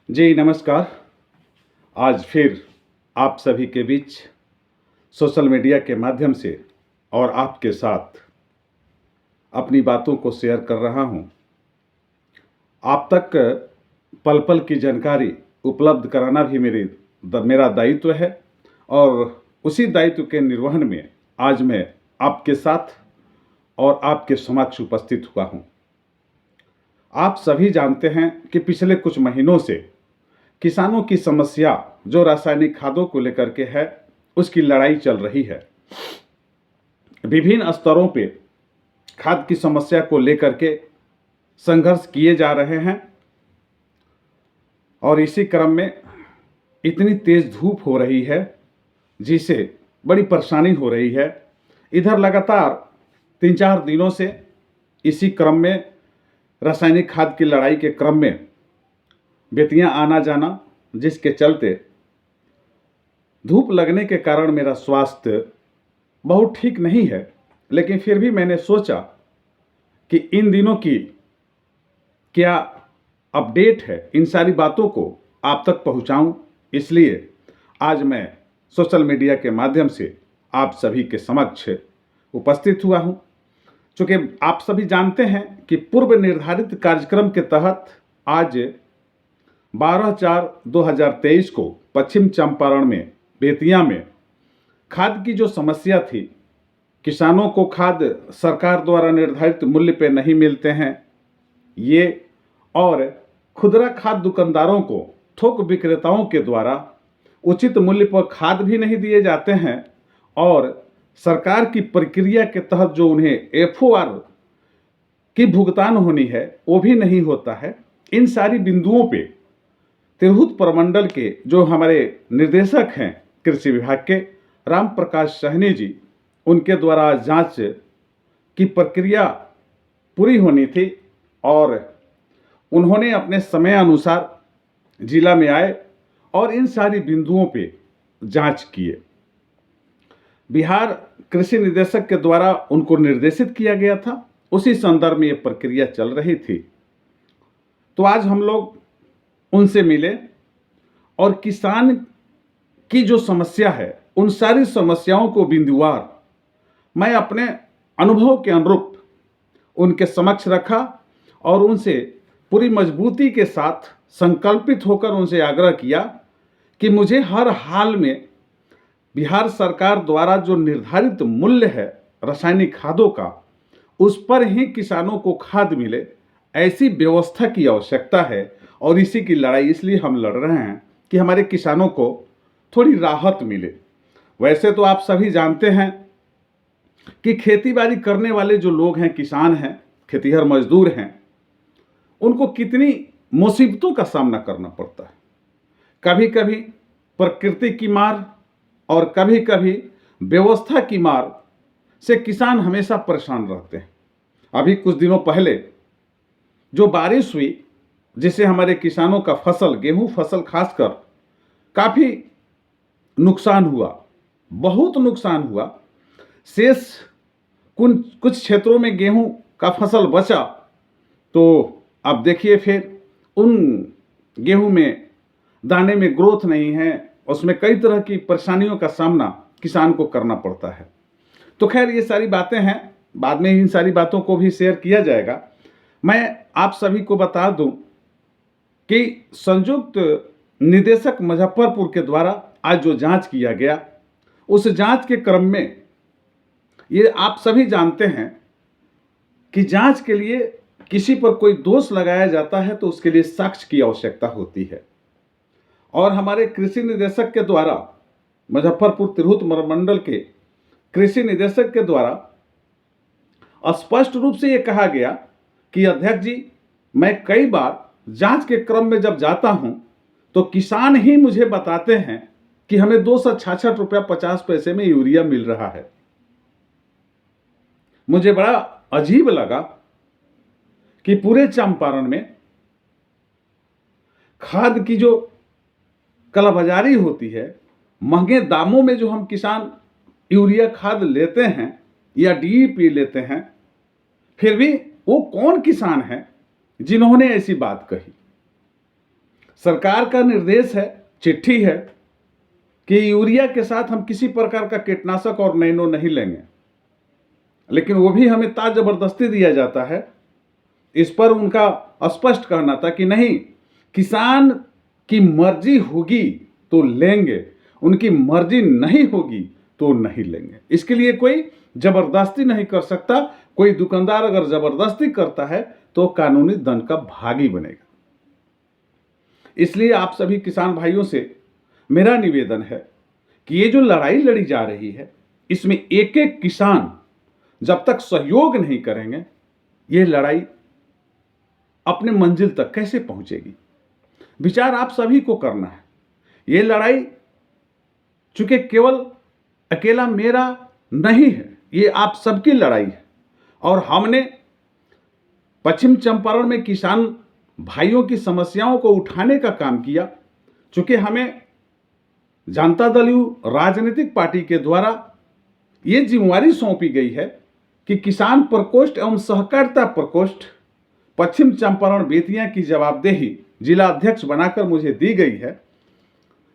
जी नमस्कार। आज फिर आप सभी के बीच सोशल मीडिया के माध्यम से और आपके साथ अपनी बातों को शेयर कर रहा हूँ। आप तक पल-पल की जानकारी उपलब्ध कराना भी मेरा दायित्व है और उसी दायित्व के निर्वहन में आज मैं आपके साथ और आपके समक्ष उपस्थित हुआ हूँ। आप सभी जानते हैं कि पिछले कुछ महीनों से किसानों की समस्या जो रासायनिक खादों को लेकर के है, उसकी लड़ाई चल रही है। विभिन्न स्तरों पे खाद की समस्या को लेकर के संघर्ष किए जा रहे हैं और इसी क्रम में इतनी तेज धूप हो रही है जिससे बड़ी परेशानी हो रही है। इधर लगातार 3-4 दिनों से इसी क्रम में रासायनिक खाद की लड़ाई के क्रम में बेतियां आना जाना, जिसके चलते धूप लगने के कारण मेरा स्वास्थ्य बहुत ठीक नहीं है, लेकिन फिर भी मैंने सोचा कि इन दिनों की क्या अपडेट है, इन सारी बातों को आप तक पहुंचाऊं। इसलिए आज मैं सोशल मीडिया के माध्यम से आप सभी के समक्ष उपस्थित हुआ हूं। चूँकि आप सभी जानते हैं कि पूर्व निर्धारित कार्यक्रम के तहत आज 12/4/2023 को पश्चिम चंपारण में बेतिया में खाद की जो समस्या थी, किसानों को खाद सरकार द्वारा निर्धारित मूल्य पे नहीं मिलते हैं ये, और खुदरा खाद दुकानदारों को थोक विक्रेताओं के द्वारा उचित मूल्य पर खाद भी नहीं दिए जाते हैं और सरकार की प्रक्रिया के तहत जो उन्हें एफओआर की भुगतान होनी है वो भी नहीं होता है। इन सारी बिंदुओं पे तिरहुत प्रमंडल के जो हमारे निर्देशक हैं कृषि विभाग के राम प्रकाश सहनी जी, उनके द्वारा जांच की प्रक्रिया पूरी होनी थी और उन्होंने अपने समय अनुसार जिला में आए और इन सारी बिंदुओं पे जांच किए। बिहार कृषि निदेशक के द्वारा उनको निर्देशित किया गया था, उसी संदर्भ में ये प्रक्रिया चल रही थी। तो आज हम लोग उनसे मिले और किसान की जो समस्या है, उन सारी समस्याओं को बिंदुवार मैं अपने अनुभव के अनुरूप उनके समक्ष रखा और उनसे पूरी मजबूती के साथ संकल्पित होकर उनसे आग्रह किया कि मुझे हर हाल में बिहार सरकार द्वारा जो निर्धारित मूल्य है रासायनिक खादों का, उस पर ही किसानों को खाद मिले, ऐसी व्यवस्था की आवश्यकता है। और इसी की लड़ाई इसलिए हम लड़ रहे हैं कि हमारे किसानों को थोड़ी राहत मिले। वैसे तो आप सभी जानते हैं कि खेती बाड़ी करने वाले जो लोग हैं, किसान हैं, खेतीहर मजदूर हैं, उनको कितनी मुसीबतों का सामना करना पड़ता है। कभी कभी प्रकृति की मार और कभी कभी व्यवस्था की मार से किसान हमेशा परेशान रहते हैं। अभी कुछ दिनों पहले जो बारिश हुई, जिससे हमारे किसानों का फसल, गेहूं फसल खासकर काफ़ी नुकसान हुआ, बहुत नुकसान हुआ। शेष कुछ क्षेत्रों में गेहूं का फसल बचा, तो अब देखिए फिर उन गेहूं में दाने में ग्रोथ नहीं है, उसमें कई तरह की परेशानियों का सामना किसान को करना पड़ता है। तो खैर ये सारी बातें हैं, बाद में इन सारी बातों को भी शेयर किया जाएगा। मैं आप सभी को बता दूं कि संयुक्त निदेशक मुजफ्फरपुर के द्वारा आज जो जांच किया गया, उस जांच के क्रम में ये आप सभी जानते हैं कि जांच के लिए किसी पर कोई दोष लगाया जाता है तो उसके लिए साक्ष्य की आवश्यकता होती है। और हमारे कृषि निदेशक के द्वारा, मुजफ्फरपुर तिरहुत मंडल के कृषि निदेशक के द्वारा स्पष्ट रूप से ये कहा गया कि अध्यक्ष जी, मैं कई बार जांच के क्रम में जब जाता हूं तो किसान ही मुझे बताते हैं कि हमें 266 रुपया 50 पैसे में यूरिया मिल रहा है। मुझे बड़ा अजीब लगा कि पूरे चंपारण में खाद की जो कालाबाजारी होती है, महंगे दामों में जो हम किसान यूरिया खाद लेते हैं या डीईपी लेते हैं, फिर भी वो कौन किसान है जिन्होंने ऐसी बात कही। सरकार का निर्देश है, चिट्ठी है कि यूरिया के साथ हम किसी प्रकार का कीटनाशक और नैनो नहीं लेंगे, लेकिन वो भी हमें जबरदस्ती दिया जाता है। इस पर उनका स्पष्ट कहना था कि नहीं, किसान की मर्जी होगी तो लेंगे, उनकी मर्जी नहीं होगी तो नहीं लेंगे। इसके लिए कोई जबरदस्ती नहीं कर सकता। कोई दुकानदार अगर जबरदस्ती करता है तो कानूनी दंड का भागी बनेगा। इसलिए आप सभी किसान भाइयों से मेरा निवेदन है कि ये जो लड़ाई लड़ी जा रही है, इसमें एक एक किसान जब तक सहयोग नहीं करेंगे, ये लड़ाई अपने मंजिल तक कैसे पहुंचेगी। विचार आप सभी को करना है। ये लड़ाई चूंकि केवल अकेला मेरा नहीं है, ये आप सबकी लड़ाई है। और हमने पश्चिम चंपारण में किसान भाइयों की समस्याओं को उठाने का काम किया। चूंकि हमें जनता दल राजनीतिक पार्टी के द्वारा ये जिम्मेवारी सौंपी गई है कि किसान प्रकोष्ठ एवं सहकारिता प्रकोष्ठ पश्चिम चंपारण बेतिया की जवाबदेही जिला अध्यक्ष बनाकर मुझे दी गई है।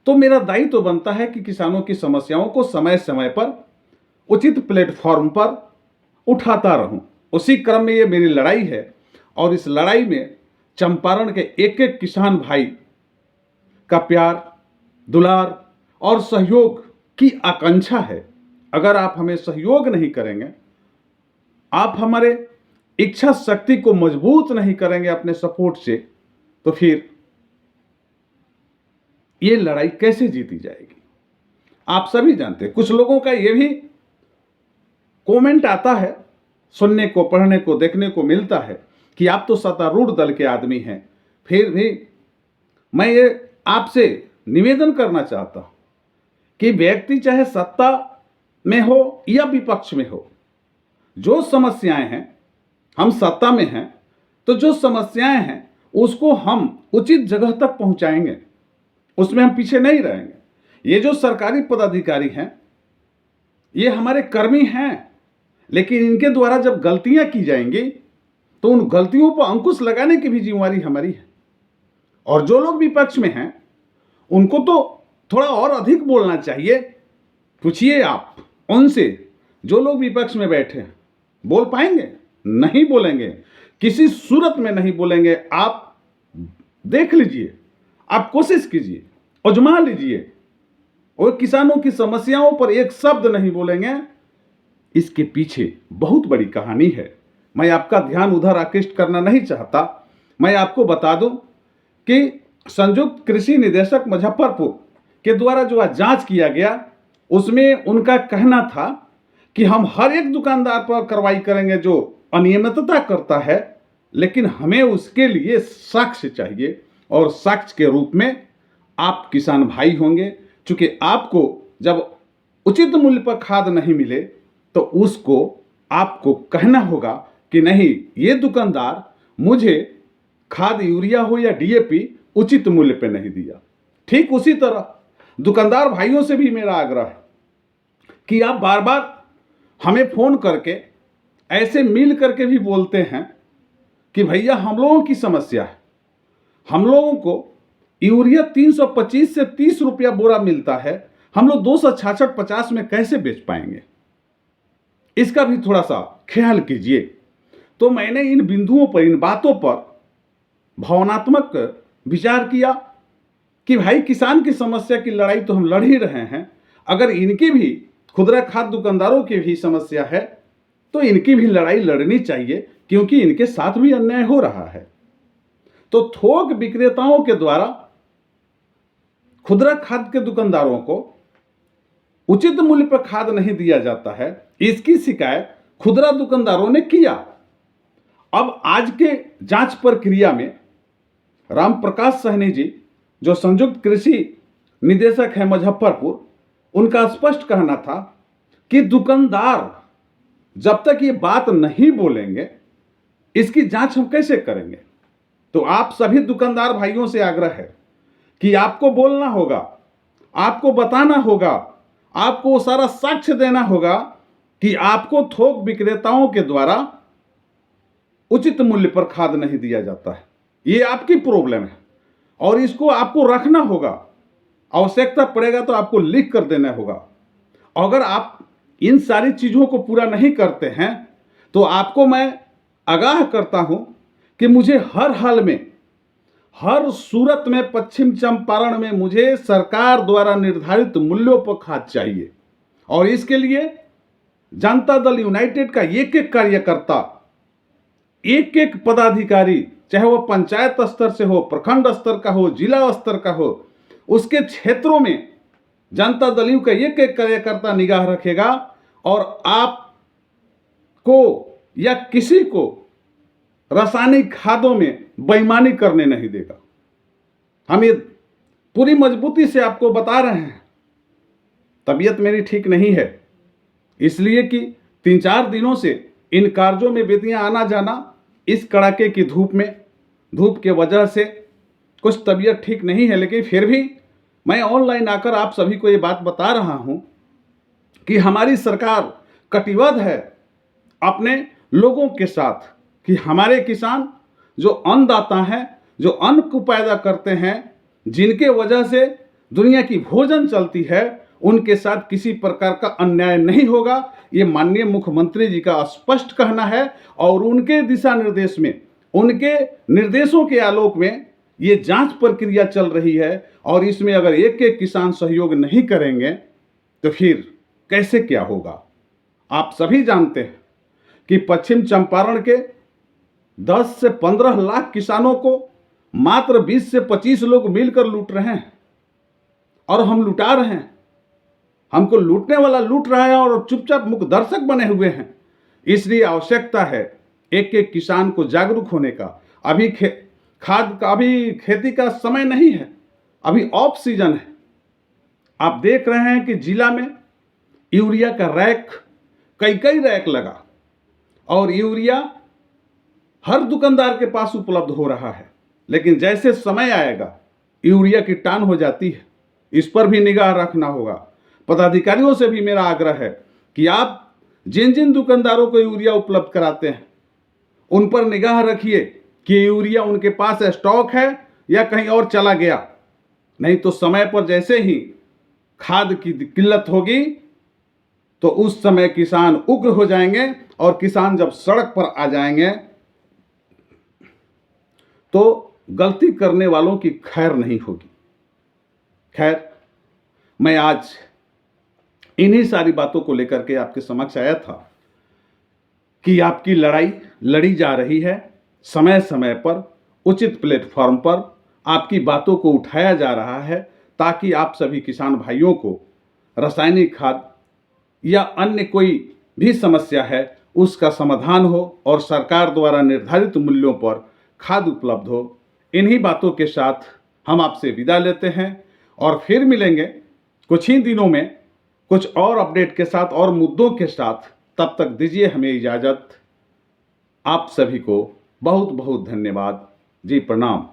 तो मेरा दायित्व तो बनता है कि किसानों की समस्याओं को समय समय पर उचित प्लेटफॉर्म पर उठाता रहूं। उसी क्रम में ये मेरी लड़ाई है और इस लड़ाई में चंपारण के एक एक किसान भाई का प्यार, दुलार और सहयोग की आकांक्षा है। अगर आप हमें सहयोग नहीं करेंगे, आप हमारे इच्छा शक्ति को मजबूत नहीं करेंगे अपने सपोर्ट से, तो फिर ये लड़ाई कैसे जीती जाएगी। आप सभी जानते हैं, कुछ लोगों का ये भी कमेंट आता है, सुनने को, पढ़ने को, देखने को मिलता है कि आप तो सत्तारूढ़ दल के आदमी हैं। फिर भी मैं ये आपसे निवेदन करना चाहता हूं कि व्यक्ति चाहे सत्ता में हो या विपक्ष में हो, जो समस्याएं हैं, हम सत्ता में हैं तो जो समस्याएं हैं उसको हम उचित जगह तक पहुंचाएंगे, उसमें हम पीछे नहीं रहेंगे। ये जो सरकारी पदाधिकारी हैं, ये हमारे कर्मी हैं, लेकिन इनके द्वारा जब गलतियां की जाएंगी तो उन गलतियों पर अंकुश लगाने की भी जिम्मेवारी हमारी है। और जो लोग विपक्ष में हैं उनको तो थोड़ा और अधिक बोलना चाहिए। पूछिए आप उनसे, जो लोग विपक्ष में बैठे हैं, बोल पाएंगे? नहीं बोलेंगे, किसी सूरत में नहीं बोलेंगे। आप देख लीजिए, आप कोशिश कीजिए, आजमा लीजिए, और किसानों की समस्याओं पर एक शब्द नहीं बोलेंगे। इसके पीछे बहुत बड़ी कहानी है। मैं आपका ध्यान उधर आकृष्ट करना नहीं चाहता। मैं आपको बता दूं कि संयुक्त कृषि निदेशक मुजफ्फरपुर के द्वारा जो आज जांच किया गया, उसमें उनका कहना था कि हम हर एक दुकानदार पर कार्रवाई करेंगे जो अनियमितता करता है, लेकिन हमें उसके लिए साक्ष्य चाहिए, और साक्ष्य के रूप में आप किसान भाई होंगे। चूंकि आपको जब उचित मूल्य पर खाद नहीं मिले तो उसको आपको कहना होगा कि नहीं, ये दुकानदार मुझे खाद, यूरिया हो या डीएपी, उचित मूल्य पे नहीं दिया। ठीक उसी तरह दुकानदार भाइयों से भी मेरा आग्रह है कि आप बार बार हमें फोन करके ऐसे मिल करके भी बोलते हैं कि भैया हम लोगों की समस्या है, हम लोगों को यूरिया 325 से 30 रुपया बोरा मिलता है, हम लोग 266-50 में कैसे बेच पाएंगे। इसका भी थोड़ा सा ख्याल कीजिए। तो मैंने इन बिंदुओं पर, इन बातों पर भावनात्मक विचार किया कि भाई किसान की समस्या की लड़ाई तो हम लड़ ही रहे हैं, अगर इनकी भी, खुदरा खाद्य दुकानदारों की भी समस्या है तो इनकी भी लड़ाई लड़नी चाहिए, क्योंकि इनके साथ भी अन्याय हो रहा है। तो थोक विक्रेताओं के द्वारा खुदरा खाद्य के दुकानदारों को उचित मूल्य पर खाद नहीं दिया जाता है, इसकी शिकायत खुदरा दुकानदारों ने किया। अब आज के जांच प्रक्रिया में राम प्रकाश सहनी जी, जो संयुक्त कृषि निदेशक है मुजफ्फरपुर, उनका स्पष्ट कहना था कि दुकानदार जब तक ये बात नहीं बोलेंगे, इसकी जांच हम कैसे करेंगे। तो आप सभी दुकानदार भाइयों से आग्रह है कि आपको बोलना होगा, आपको बताना होगा, आपको सारा साक्ष्य देना होगा कि आपको थोक विक्रेताओं के द्वारा उचित मूल्य पर खाद नहीं दिया जाता है। ये आपकी प्रॉब्लम है और इसको आपको रखना होगा। आवश्यकता पड़ेगा तो आपको लिख कर देना होगा। अगर आप इन सारी चीज़ों को पूरा नहीं करते हैं तो आपको मैं आगाह करता हूं कि मुझे हर हाल में, हर सूरत में पश्चिम चंपारण में मुझे सरकार द्वारा निर्धारित मूल्यों पर खाद चाहिए। और इसके लिए जनता दल यूनाइटेड का एक एक कार्यकर्ता, एक एक पदाधिकारी, चाहे वो पंचायत स्तर से हो, प्रखंड स्तर का हो, जिला स्तर का हो, उसके क्षेत्रों में जनता दल यू का एक एक कार्यकर्ता निगाह रखेगा और आपको या किसी को रासायनिक खादों में बेईमानी करने नहीं देगा। हम ये पूरी मजबूती से आपको बता रहे हैं। तबीयत मेरी ठीक नहीं है, इसलिए कि 3-4 दिनों से इन कार्यों में बेटियां आना जाना, इस कड़ाके की धूप के वजह से कुछ तबीयत ठीक नहीं है। लेकिन फिर भी मैं ऑनलाइन आकर आप सभी को ये बात बता रहा हूं कि हमारी सरकार कटिबद्ध है अपने लोगों के साथ, कि हमारे किसान जो अन्नदाता हैं, जो अन्न को पैदा करते हैं, जिनके वजह से दुनिया की भोजन चलती है, उनके साथ किसी प्रकार का अन्याय नहीं होगा। ये माननीय मुख्यमंत्री जी का स्पष्ट कहना है और उनके दिशा निर्देश में, उनके निर्देशों के आलोक में ये जांच प्रक्रिया चल रही है। और इसमें अगर एक एक किसान सहयोग नहीं करेंगे तो फिर कैसे क्या होगा। आप सभी जानते हैं कि पश्चिम चंपारण के 10 से 15 लाख किसानों को मात्र 20 से 25 लोग मिलकर लूट रहे हैं और हम लुटा रहे हैं। हमको लूटने वाला लूट रहा है और चुपचाप मुख दर्शक बने हुए हैं। इसलिए आवश्यकता है एक एक किसान को जागरूक होने का। अभी खाद का, अभी खेती का समय नहीं है, अभी ऑफ सीजन है। आप देख रहे हैं कि जिला में यूरिया का रैक, कई रैक लगा और यूरिया हर दुकानदार के पास उपलब्ध हो रहा है। लेकिन जैसे समय आएगा यूरिया की टान हो जाती है, इस पर भी निगाह रखना होगा। पदाधिकारियों से भी मेरा आग्रह है कि आप जिन जिन दुकानदारों को यूरिया उपलब्ध कराते हैं उन पर निगाह रखिए कि यूरिया उनके पास स्टॉक है या कहीं और चला गया। नहीं तो समय पर जैसे ही खाद की किल्लत होगी तो उस समय किसान उग्र हो जाएंगे और किसान जब सड़क पर आ जाएंगे तो गलती करने वालों की खैर नहीं होगी। खैर, मैं आज इन्हीं सारी बातों को लेकर के आपके समक्ष आया था कि आपकी लड़ाई लड़ी जा रही है। समय समय पर उचित प्लेटफॉर्म पर आपकी बातों को उठाया जा रहा है ताकि आप सभी किसान भाइयों को रासायनिक खाद या अन्य कोई भी समस्या है उसका समाधान हो और सरकार द्वारा निर्धारित मूल्यों पर खाद उपलब्ध हो। इन्हीं बातों के साथ हम आपसे विदा लेते हैं और फिर मिलेंगे कुछ ही दिनों में कुछ और अपडेट के साथ और मुद्दों के साथ। तब तक दीजिए हमें इजाज़त। आप सभी को बहुत बहुत धन्यवाद जी। प्रणाम।